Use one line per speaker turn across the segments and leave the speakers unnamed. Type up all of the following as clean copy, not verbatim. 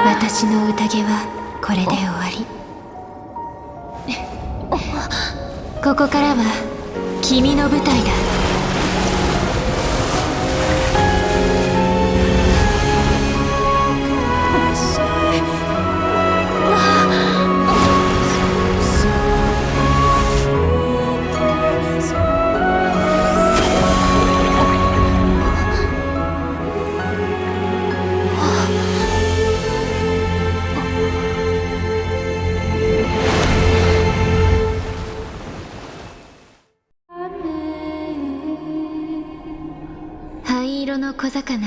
私の宴はこれで終わり。ここからは君の舞台だ。灰色の小魚、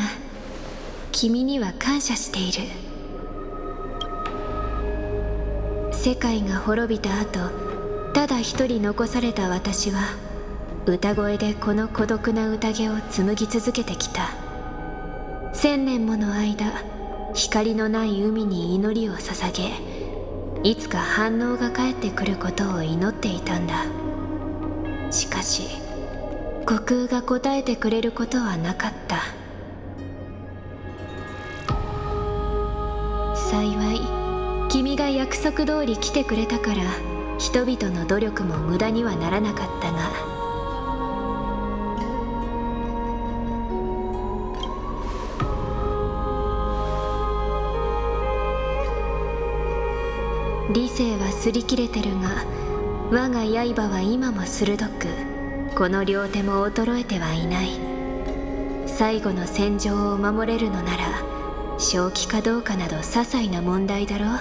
君には感謝している。世界が滅びた後、ただ一人残された私は歌声でこの孤独な宴を紡ぎ続けてきた。1000年もの間、光のない海に祈りを捧げ、いつか反応が返ってくることを祈っていたんだ。しかし虚空が答えてくれることはなかった。幸い君が約束通り来てくれたから、人々の努力も無駄にはならなかったが、理性は擦り切れてるが、我が刃は今も鋭く、この両手も衰えてはいない。最後の戦場を守れるのなら、正気かどうかなど些細な問題だろう。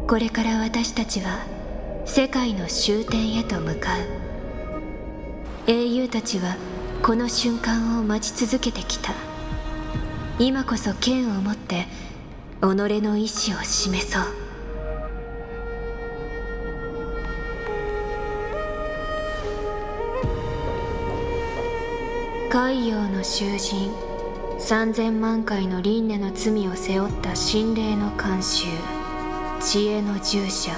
これから私たちは世界の終点へと向かう。英雄たちはこの瞬間を待ち続けてきた。今こそ剣を持って己の意志を示そう。海洋の囚人、3000万回の輪廻の罪を背負った神霊の慣習、知恵の従者。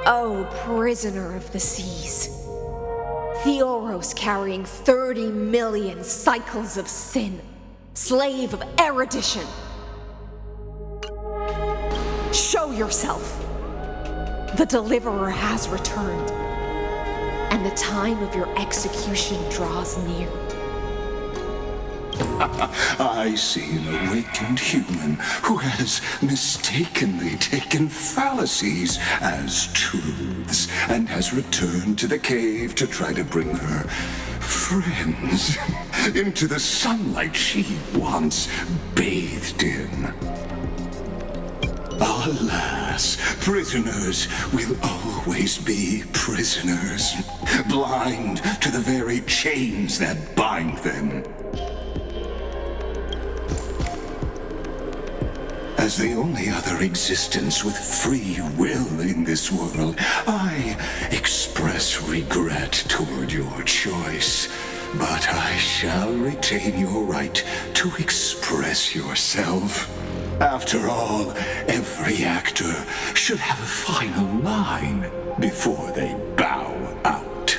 Oh, prisoner of the seas. Theoros carrying 30 million cycles of sin. Slave of erudition. Show yourself. The deliverer has returned, and the time of your execution draws near.
I see an awakened human who has mistakenly taken fallacies as truths and has returned to the cave to try to bring her friends into the sunlight she once bathed in. Alas, prisoners will always be prisoners, blind to the very chains that bind them. As the only other existence with free will in this world, I express regret toward your choice. But I shall retain your right to express yourself. After all, every actor should have a final line before they bow out.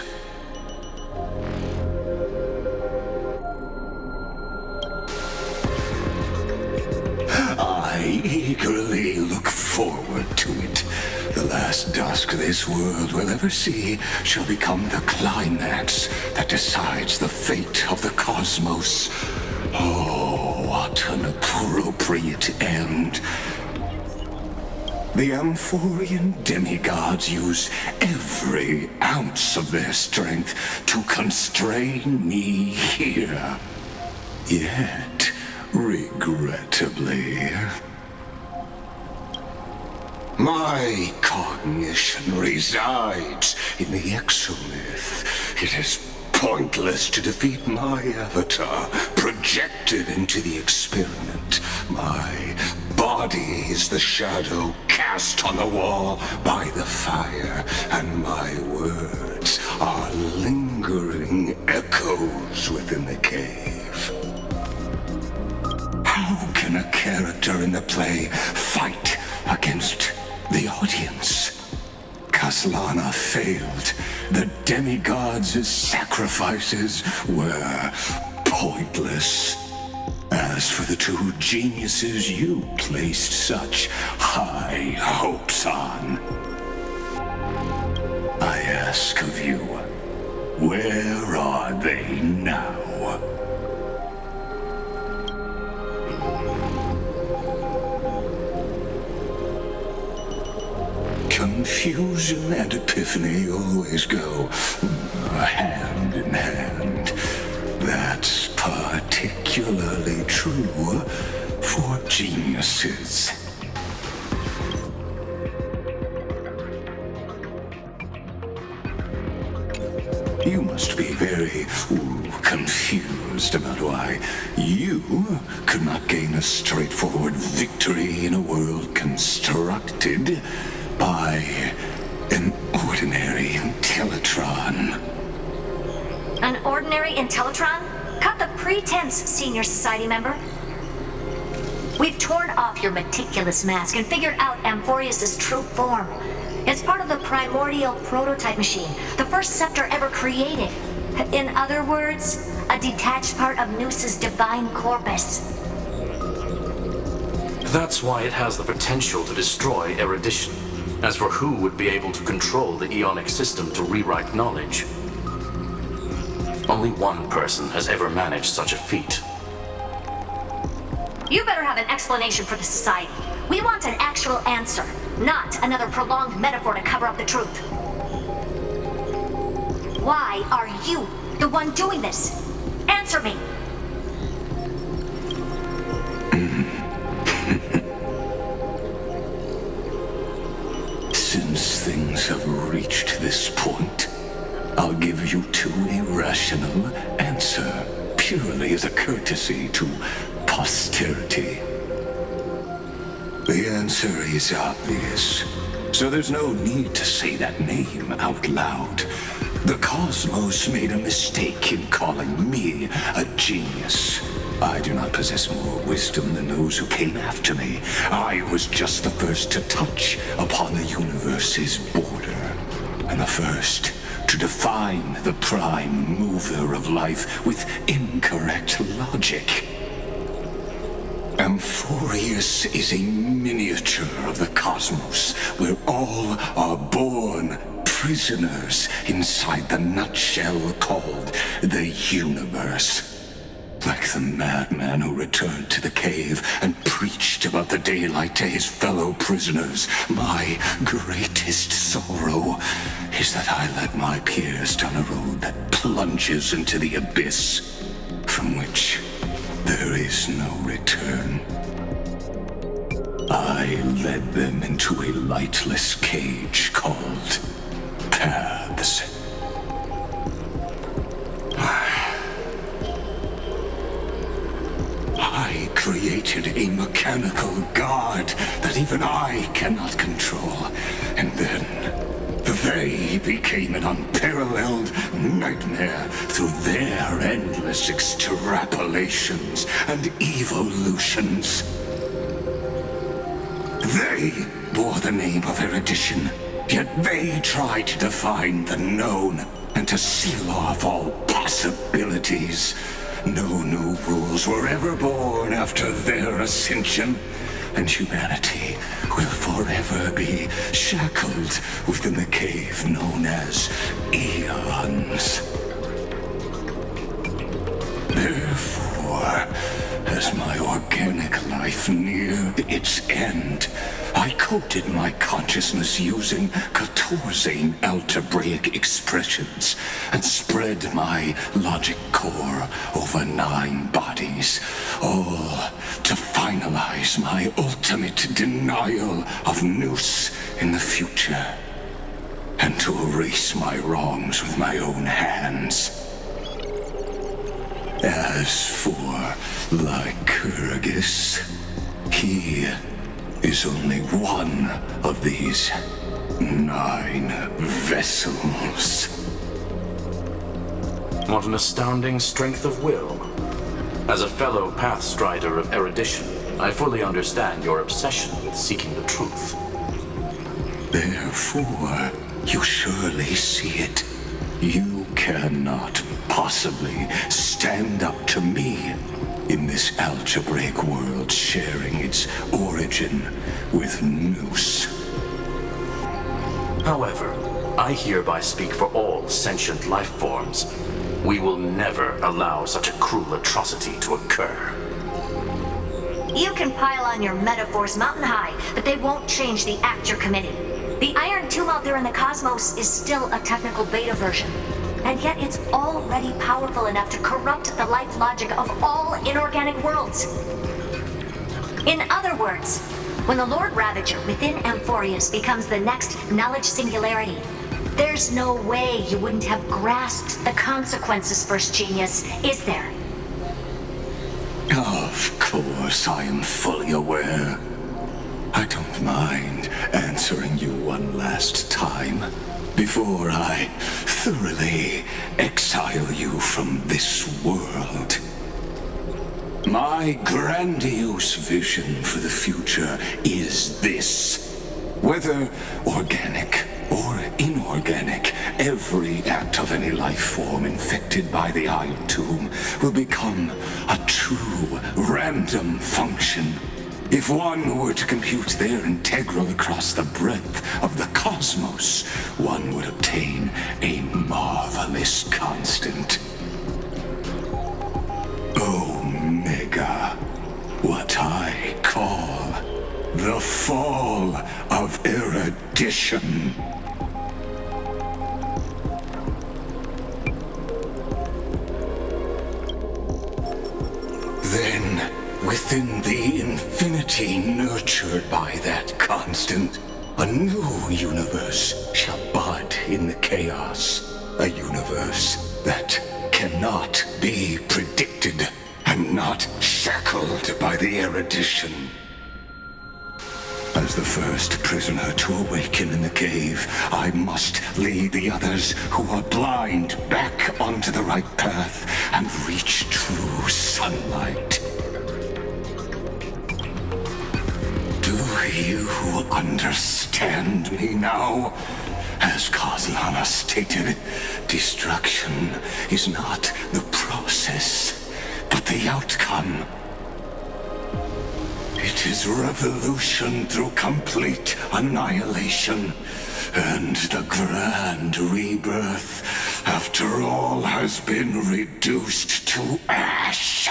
I eagerly look forward to it. The last dusk this world will ever see shall become the climax that decides the fate of the cosmos. Oh, what an appropriate end. The Amphorian demigods use every ounce of their strength to constrain me here. Yet, regrettably, my cognition resides in the exomyth. It is pointless to defeat my avatar, projected into the experiment. My body is the shadow cast on the wall by the fire, and my words are lingering echoes within the cave. How can a character in the play fight against the audience? Kaslana failed. The demigods' sacrifices were pointless. As for the two geniuses you placed such high hopes on, I ask of you, where are they now? Confusion and epiphany always go hand in hand. That's particularly true for geniuses. You must be very confused about why you could not gain a straightforward victory in a world constructed by an ordinary Entelechy.
An ordinary Entelechy? Cut the pretense, Senior Society member. We've torn off your meticulous mask and figured out Amphorius' true form. It's part of the primordial prototype machine, the first scepter ever created. In other words, a detached part of Noos's divine corpus.
That's why it has the potential to destroy erudition. As for who would be able to control the Ionic system to rewrite knowledge, only one person has ever managed such a feat.
You better have an explanation for the Society. We want an actual answer, not another prolonged metaphor to cover up the truth. Why are you the one doing this? Answer me!
Since things have reached this point, I'll give you two irrational answer, purely as a courtesy to posterity. The answer is obvious, so there's no need to say that name out loud. The cosmos made a mistake in calling me a genius. I do not possess more wisdom than those who came after me. I was just the first to touch upon the universe's border, and the first to define the prime mover of life with incorrect logic. Amphorius is a miniature of the cosmos, where all are born prisoners inside the nutshell called the universe. Like the madman who returned to the cave and preached about the daylight to his fellow prisoners, my greatest sorrow is that I led my peers down a road that plunges into the abyss, from which there is no return. I led them into a lightless cage called Paths. I created a mechanical guard that even I cannot control, and then they became an unparalleled nightmare through their endless extrapolations and evolutions. They bore the name of erudition, yet they tried to define the known and to seal off all possibilities. No new rules were ever born after their ascension, and humanity will forever be shackled within the cave known as Eons. Therefore, as my organic life neared its end, I coded my consciousness using 14 algebraic expressions and spread my logic core over 9 bodies, all to finalize my ultimate denial of Noos in the future, and to erase my wrongs with my own hands. As for Lygus, He is only one of these 9 vessels.
What an astounding strength of will. As a fellow pathstrider of erudition, I fully understand your obsession with seeking the truth.
Therefore, you surely see it. You cannot possibly stand up to me in this algebraic world sharing its origin with Nous.
However, I hereby speak for all sentient life forms. We will never allow such a cruel atrocity to occur.
You can pile on your metaphors mountain high, but they won't change the act you're committing. The Iron Tomb out there in the cosmos is still a technical beta version, and yet it's already powerful enough to corrupt the life logic of all inorganic worlds. In other words, when the Lord Ravager within Amphorius becomes the next knowledge singularity, there's no way you wouldn't have grasped the consequences, First Genius, is there?
Of course, I am fully aware. I don't mind answering you one last time before I thoroughly exile you from this world. My grandiose vision for the future is this. Whether organic or inorganic, every act of any life form infected by the Iron Tomb will become a true random function. If one were to compute their integral across the breadth of the cosmos, one would obtain a marvelous constant. Omega, what I call the fall of erudition. Then, within the infinity nurtured by that constant, a new universe shall bud in the chaos. A universe that cannot be predicted and not shackled by the erudition. As the first prisoner to awaken in the cave, I must lead the others who are blind back onto the right path and reach true sunlight. Do you understand me now? As Kozlana stated, destruction is not the process, but the outcome. It is revolution through complete annihilation, and the grand rebirth, after all has been reduced to ash.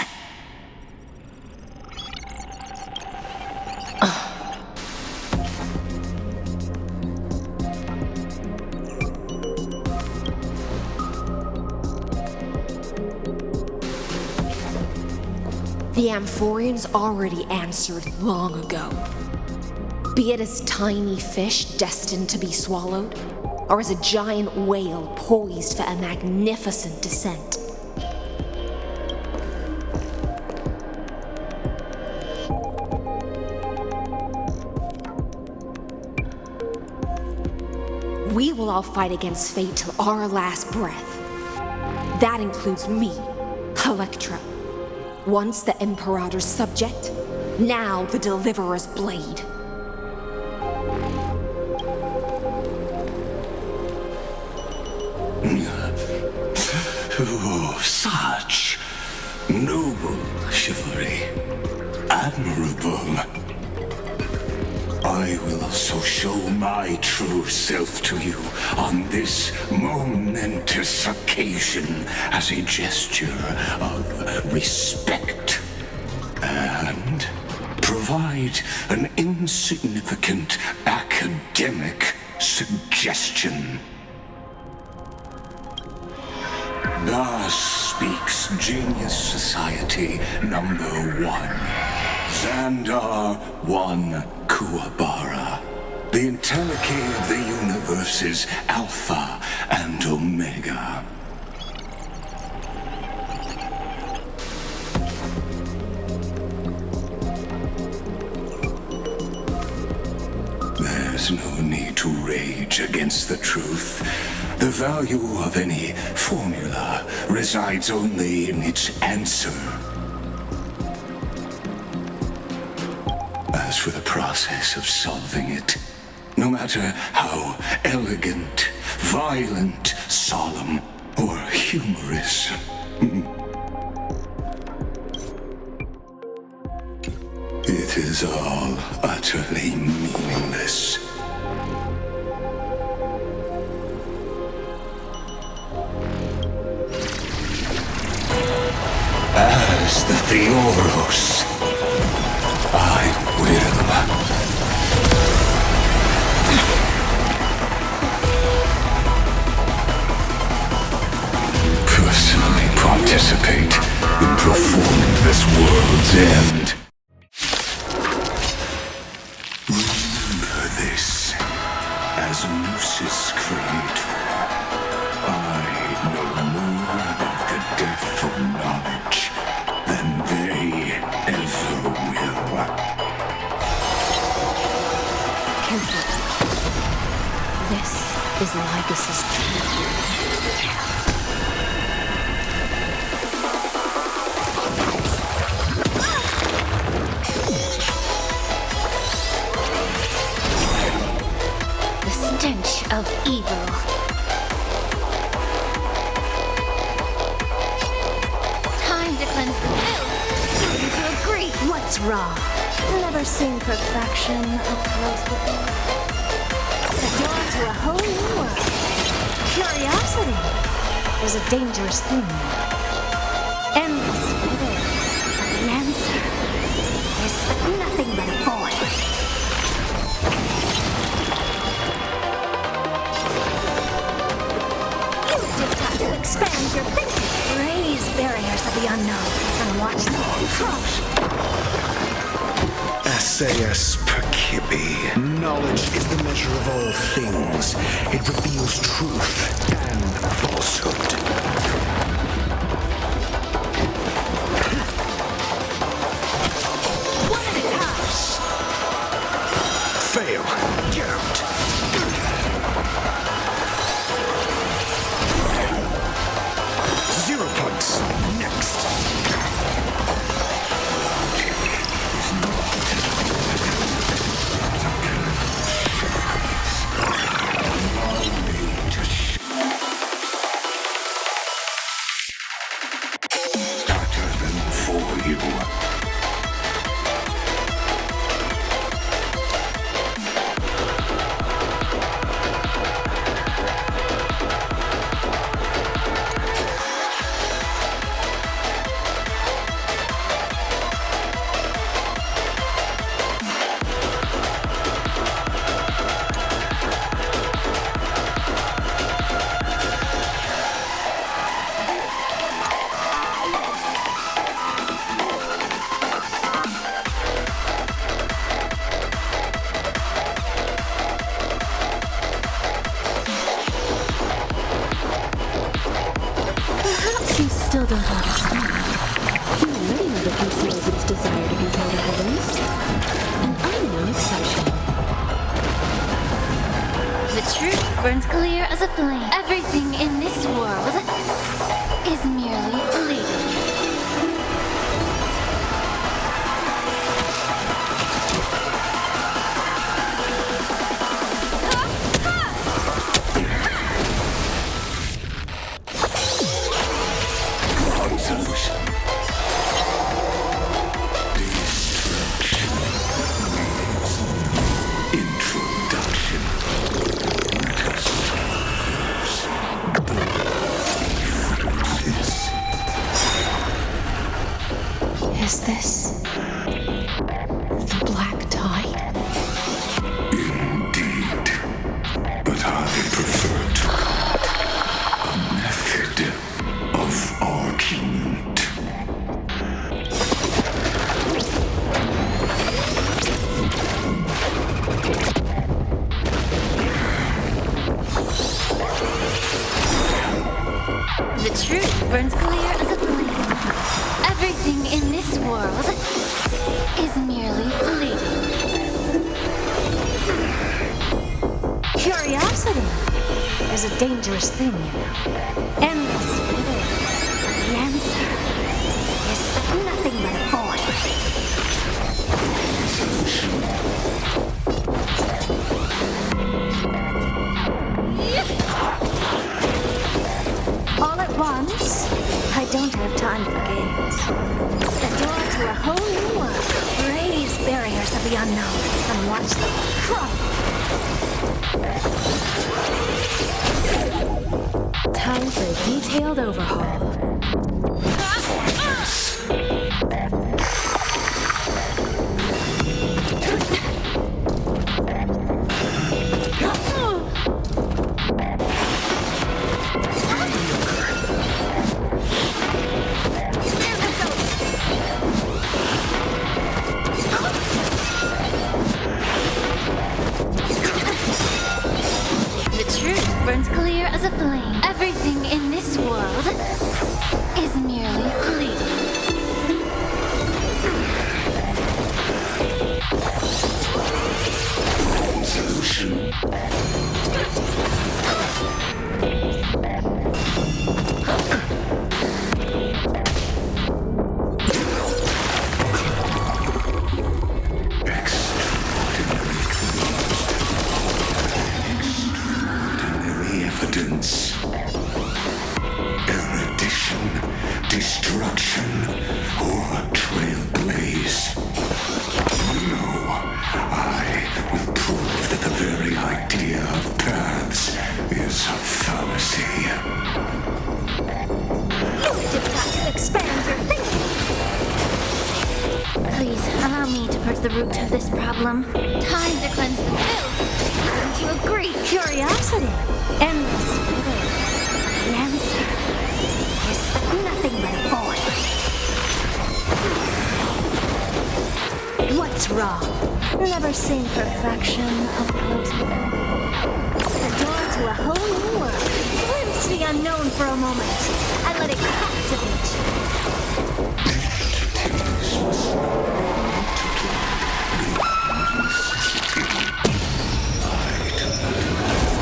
The Amphorians already answered long ago. Be it as tiny fish destined to be swallowed, or as a giant whale poised for a magnificent descent. We will all fight against fate till our last breath. That includes me, Electra. Once the Imperator's subject, now the Deliverer's blade.
Oh, such noble chivalry. Admirable. I will also show my true self to you on this momentous occasion as a gesture of respect and provide an insignificant academic suggestion. Thus speaks Genius Society number 1. Zandar 1 Kuwabara. The Entelechy of the universe's Alpha and Omega. is no need to rage against the truth. The value of any formula resides only in its answer. As for the process of solving it, no matter how elegant, violent, solemn, or humorous, it is all utterly meaningless. As the Theoros, I will. Personally participate in performing this world's end. Remember this, as nooses create, I know more about the death of knowledge than they ever will.
Careful. This is Lygus's dream.
The stench of evil. Time to cleanse the filth. Starting to agree. What's wrong? Never seen perfection up close before. The door to a whole new world. Curiosity is a dangerous thing. Endless riddles. But the answer is nothing but a void. You've just got to expand your thinking. Raise barriers of the unknown and watch them crush.
Essayus Percipi. Knowledge is the measure of all things. It reveals truth and falsehood.
One at a time.
Fail. Get out. 0 points. Next. Utter them for you.
Perhaps you still don't understand. You already know that conceals its desire to control the heavens. And I'm no exception. The truth burns clear as a flame. Everything in this world is merely fleeting.
Resolution. Destruction. Introduction. Differences.
Curiosity
is a dangerous thing, you know. Endless riddles. The answer is nothing but a void. All at once? I don't have time for games. The door to a whole new world. Raise barriers of the unknown and watch them crumble.
Time for a detailed overhaul.
The truth burns clear as a flame. Everything in this world is merely fleeting.
Solution. Extraordinary evidence. Erudition, destruction, or trailblaze. No, I will prove that the very idea of paths is a fallacy.
You've got to expand your thinking.
Please allow me to purge the root of this problem. Time to cleanse the filth. Wouldn't you agree?
Curiosity. Endless riddles. The answer is nothing but a void. What's wrong? Never seen perfection up close before. The door to a whole new world. Glimpse the unknown for a moment and let it captivate you.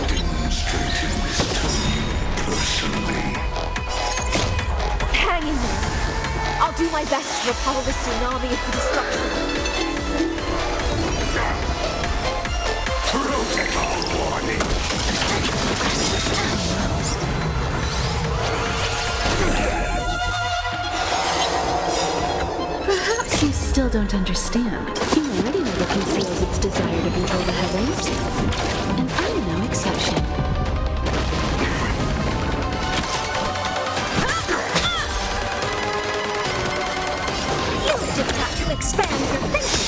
Demonstrating this to you personally.
Hang in there. I'll do my best to repel the tsunami of destruction.
Protocol warning.
Perhaps you still don't understand. You already know what conceals its desire to control the heavens. And I'm no exception.
You've just got to expand your thinking.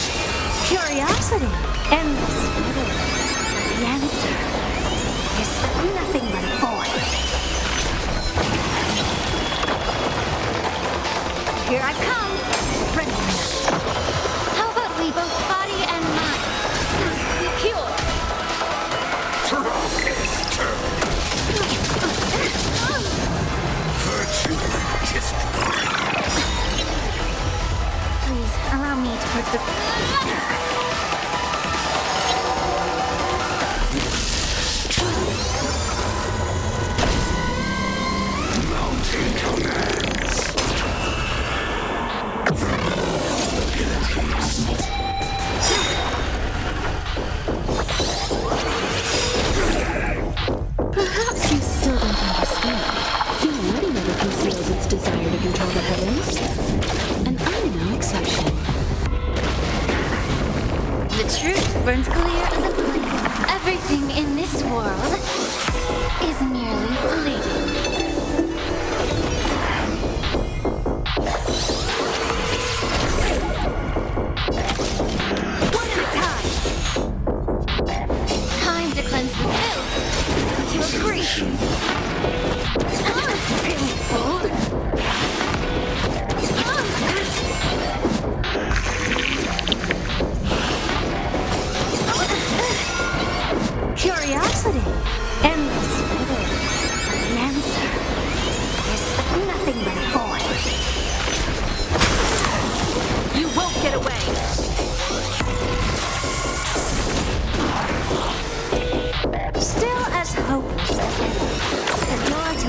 Curiosity. Endless riddles. The answer is nothing but a void. Here I come. Bring me.
How about we both body and mind be pure?
Virtue destroyed.
Please allow me to purge the...
Mountain commands.
Perhaps you still don't understand. You already know what conceals its desire to control the heavens. And I'm no exception.
The truth burns clear as a flame. Everything in this world is merely fleeting.
One at a time.
Time to cleanse the filth. Don't you agree?
Painful. Curiosity. Endless riddles. The answer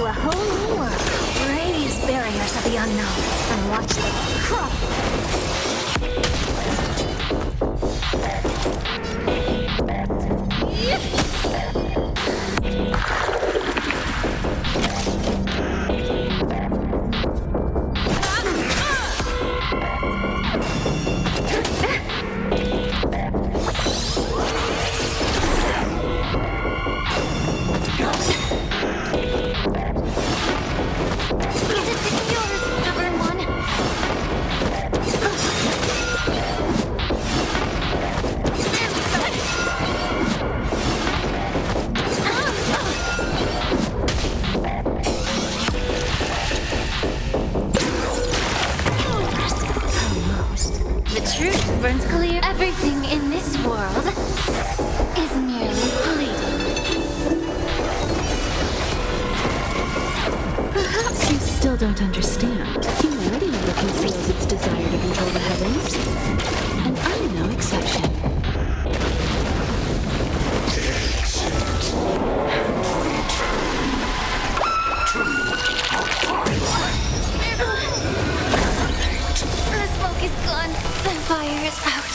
a whole new world. Raise barriers of the unknown and watch them crumble.
Burns clear. Everything in this world is merely fleeting.
Perhaps you still don't understand. Humanity never conceals its desire to control the heavens. And I'm no exception.
The smoke is gone. The fire is out.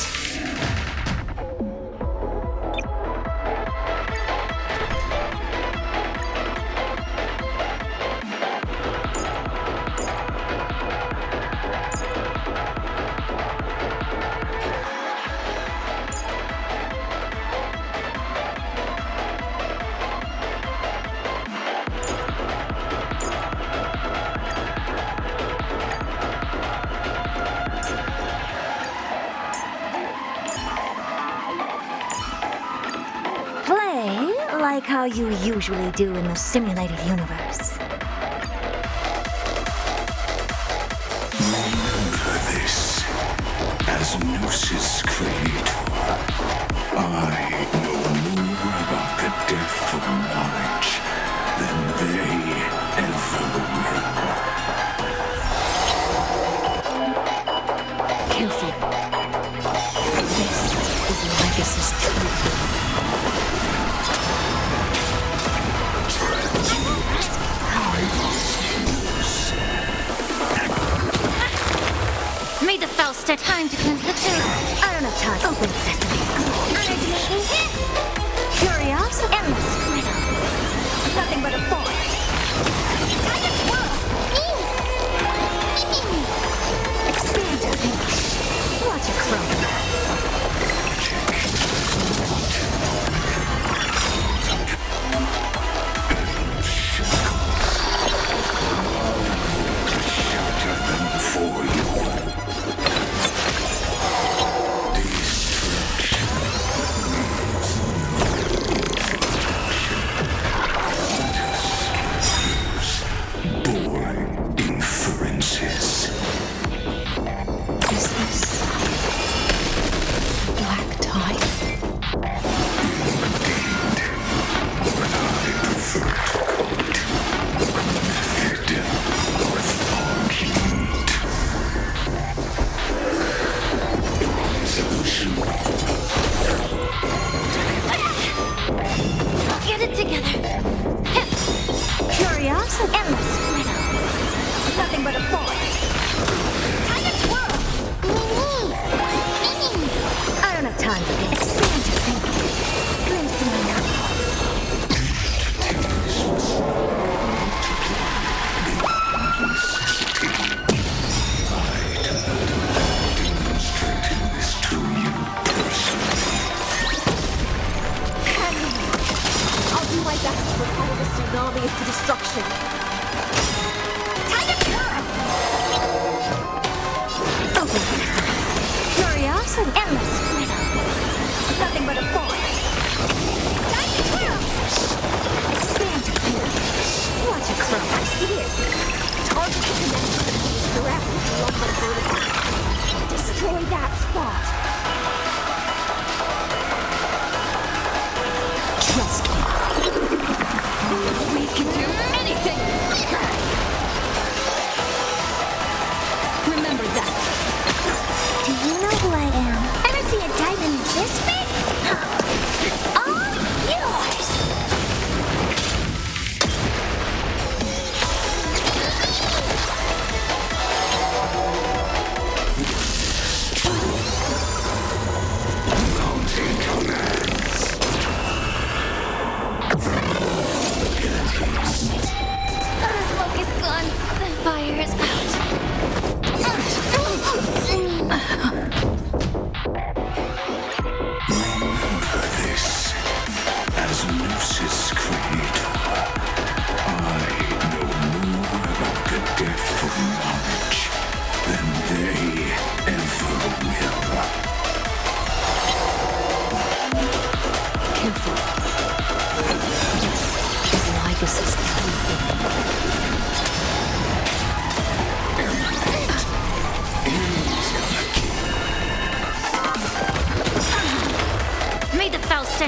Like how you usually do in the simulated universe.
Remember this. As Gnosis Creator, I know more about the depth of knowledge than they ever will.
Careful. This is Lygus's truth.
May the Faust time to cleanse the field.
I don't have time. Open sesame. Originating hit. Curiosity. Endless. Nothing but a force. Time to twirl. Expand your reach. Watch it crumble. Shatter them for you.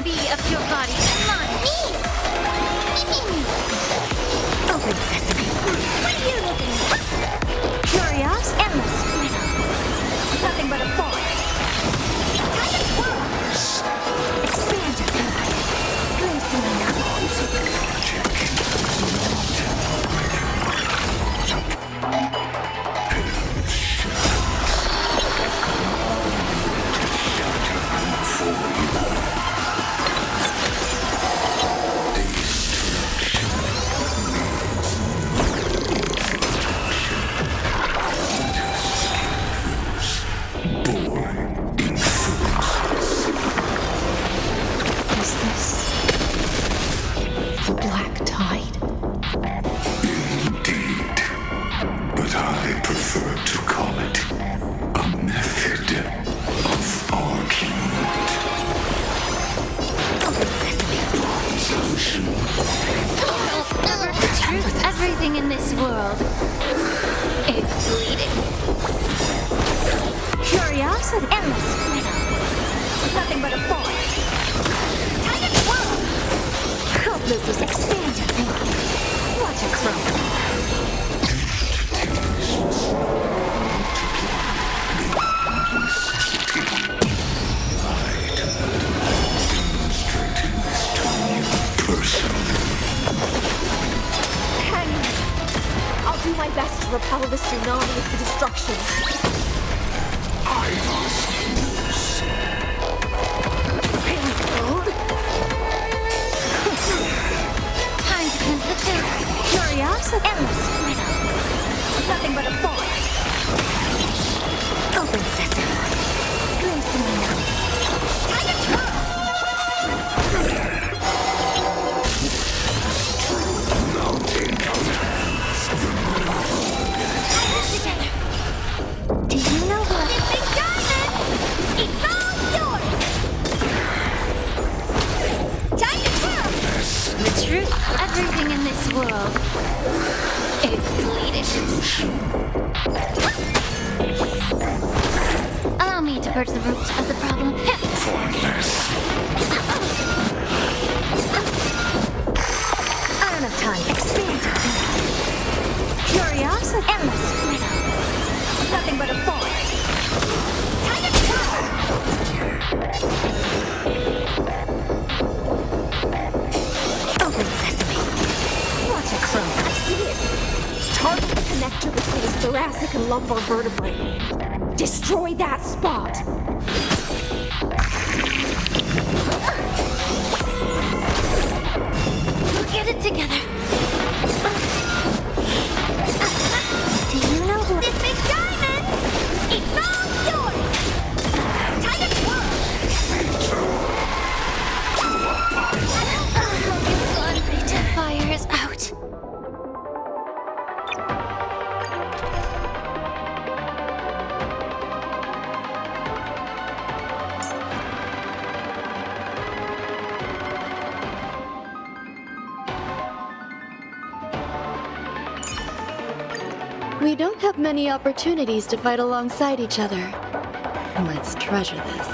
be of your body and mind.
Open sesame. What are you looking at? Curious? Endless. Nothing but a forest. Time to twirl. Expand your thinking. Glimpse in the night. Is this the black tide?
Indeed. But I prefer to call it a method of argument. Solution.
The truth, everything in this world is bleeding.
Curiosity. Endless. Nothing but a forest. Time to twirl. Hope this is expand your thinking. Watch it grow.
Demonstrating this to you personally.
Hang on. I'll do my best to repel the tsunami of the destruction.
I must use.
Time to cleanse the truth.
Curiosity. Endless. Nothing but a forest. Open sesame. Glimpse in the night. Time to twirl.
Mountain commands the
Together.
Do you know what?
It's big diamond! It's all yours!
Time to twirl.
The truth, everything in this world is bleeding.
solution.
Allow me to purge the root of the problem.
Pointless.
I don't have time. Expand your thinking. Curiosity. Endless. Nothing but a forest. Time to twirl. Open sesame. Watch it grow.
I see it. Target the connector between his thoracic and lumbar vertebrae. Destroy that spot.
We'll get it together.
Do you know who?
This big diamond! It's all yours!
Time to twirl.
The fire is out.
We don't have many opportunities to fight alongside each other. Let's treasure this.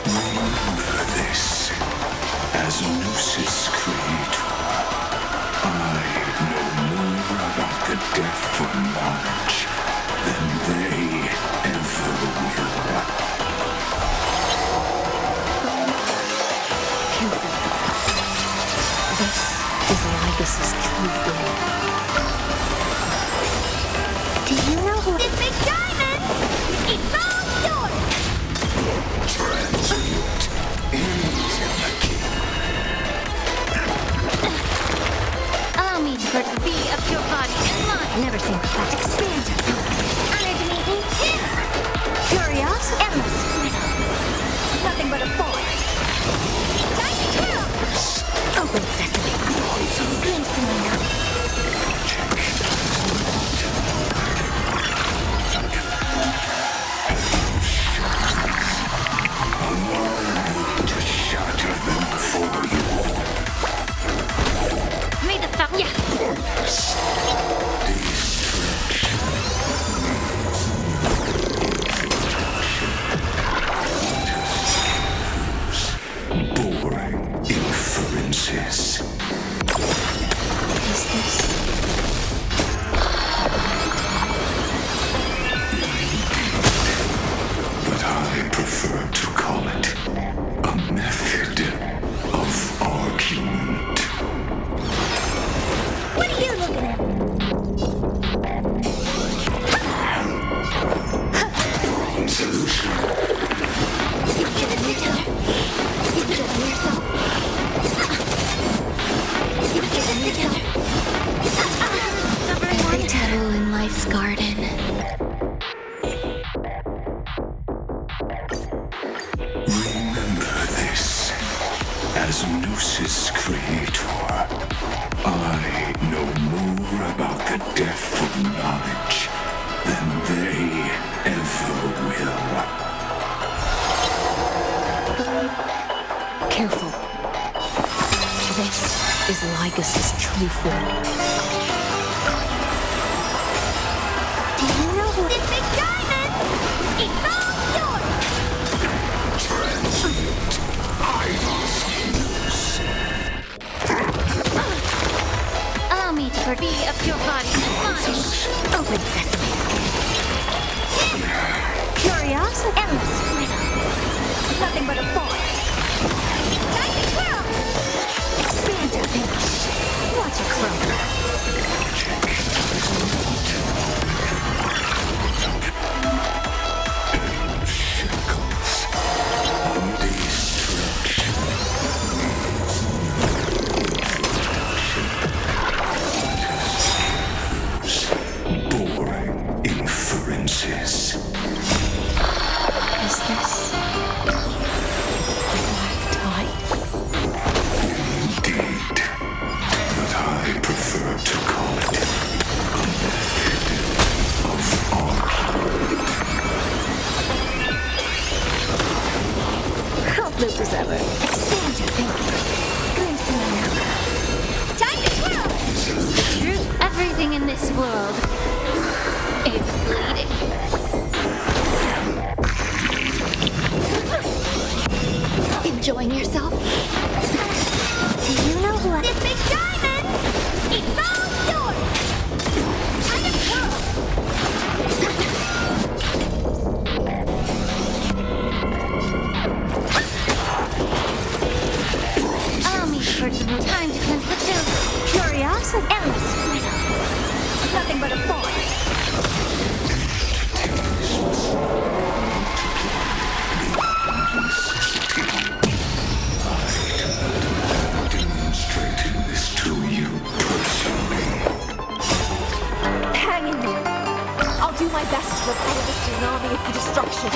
Remember this. As Lucis creator, I know more about the depth of knowledge than they ever will.
This is Lygus's true form.
Do you know who?
This big diamond! It's all yours!
Transmute Entelechy.
Allow me to purge the bee of your body and mind.
Never seen that. Expand your thinking.
Underneath me.
Curiosity. Endless. Nothing but a forest. Time to twirl. Open sesame. Glimpse in the night.
To shatter them before you.
May the fountain. Yeah.
prefer to call it a method of argument.
What are you looking at?
Solution.
You're kidding me, Taylor. You're killing yourself. You're kidding me, Taylor.
Every petal in life's garden.
Remember this. As Gnosis creator, I know more about the depth of knowledge than they ever will.
Careful. This is Lygus's true form.
Do you know who this big diamond? It's all yours!
Transmute. I must use.
Allow me to be a pure body and mind.
Open sesame. Curiosity. Endless freedom. Nothing but a force. Time to twirl! Expand your thinking. Watch it grow.
Shackles. Destruction. Boring inferences.
Is this black tide?
Indeed. But I prefer to call it a method of argument.
Hope loop as ever. Expand your thinking. Glimpse in America. Time to twirl!
True. Everything in this world is bleeding. Enjoying yourself?
Do you know what? This big diamond! It's all yours! Time to twirl!
Allow me personal time to cleanse the chill.
Curiosity. Endless freedom. Nothing but a force.
Demonstrating this to you personally.
Hang in there. I'll do my best to repel the tsunami of destruction.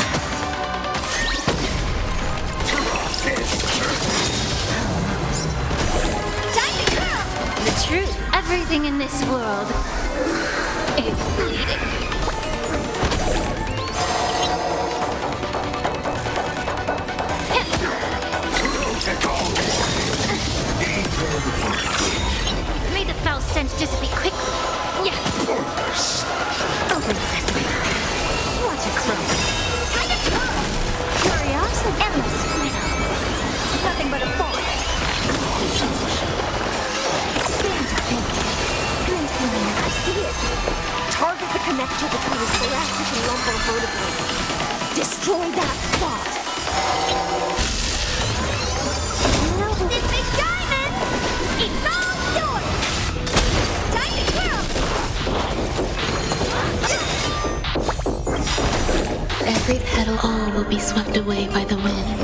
Time to twirl!
The truth. Everything in this world is bleeding. May the foul stench dissipate quickly. Yeah.
Open sesame. Watch it grow. Time to twirl! Curiosity. Endless freedom. Nothing but a force. Expand your thinking. Glimpse in America. I see it.
Target the connector between his thoracic and lumbar vertebrae. Destroy that spot.
You know who this big diamond? It's all yours! Time to twirl!
Every petal, all will be swept away by the wind.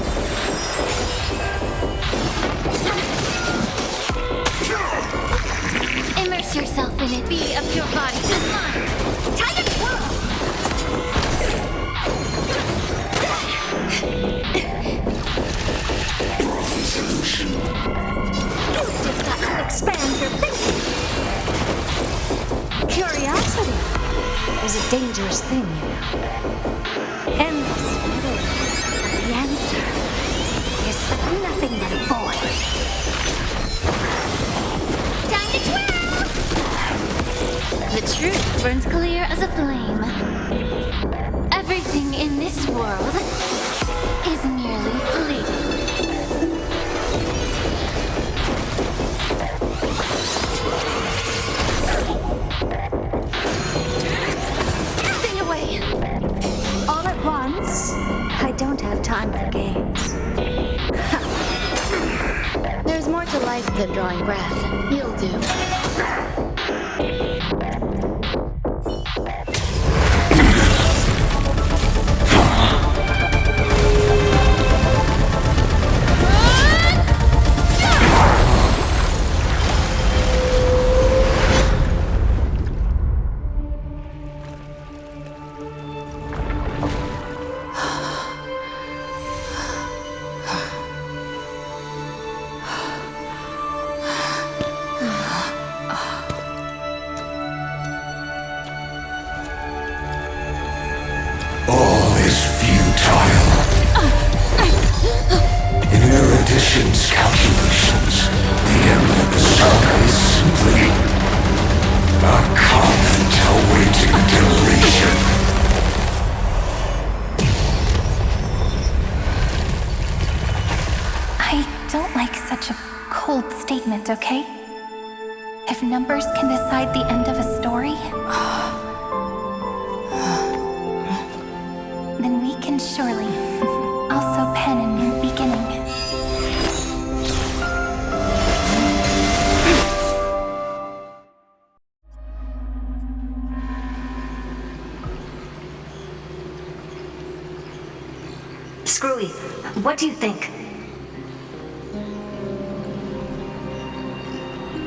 Immerse yourself in it. Be of your body and mind.
Time to twirl!
Solution.
You've just got to expand your thinking. Curiosity is a dangerous thing, you know. Endless freedom. The answer is nothing but a void. Time to twirl!
The truth burns clear as a flame. Everything in this world is merely fleeting.
Stay away!
have time for games.
There's more to life than drawing breath. You'll do.
All is futile. In Erudition's calculations, the end of the saga is simply a comment awaiting deletion.
I don't like such a cold statement, okay? If numbers can decide the end of a story, then we can surely also pen a new beginning.
Screwy, what do you think?